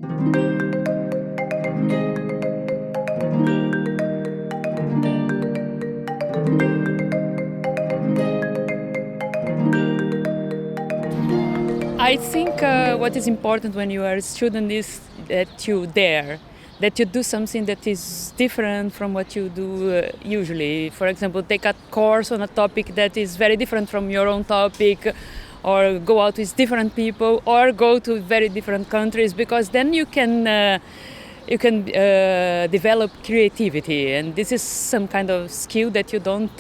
I think what is important when you are a student is that you do something that is different from what you do usually. For example, take a course on a topic that is very different from your own topic, or go out with different people, or go to very different countries, because then you can develop creativity, and this is some kind of skill that you don't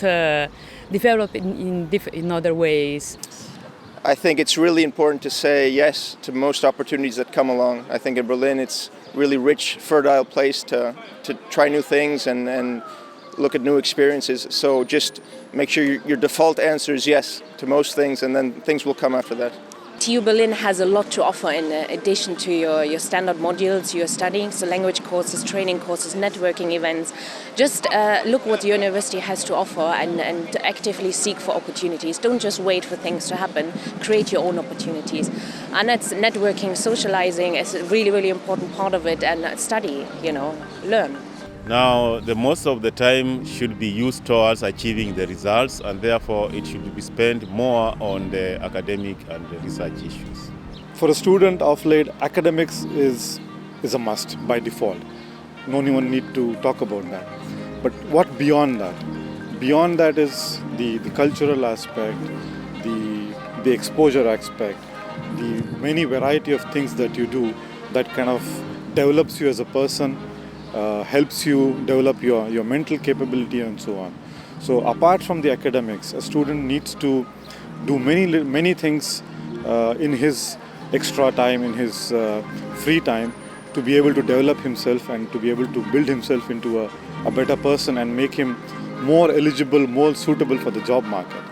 develop in other ways. I think it's really important to say yes to most opportunities that come along. I think in Berlin it's really rich, fertile place to try new things and look at new experiences. So just make sure your default answer is yes to most things, and then things will come after that. TU Berlin has a lot to offer in addition to your standard modules you're studying, so language courses, training courses, networking events. Just look what the university has to offer and actively seek for opportunities. Don't just wait for things to happen, create your own opportunities. And it's networking, socializing is a really, really important part of it, and study, learn. Now, the most of the time should be used towards achieving the results, and therefore it should be spent more on the academic and the research issues. For a student of late, academics is a must by default. No one need to talk about that. But what beyond that? Beyond that is the cultural aspect, the exposure aspect, the many variety of things that you do that kind of develops you as a person, helps you develop your mental capability and so on. So apart from the academics, a student needs to do many things in his extra time, in his free time, to be able to develop himself and to be able to build himself into a better person and make him more eligible, more suitable for the job market.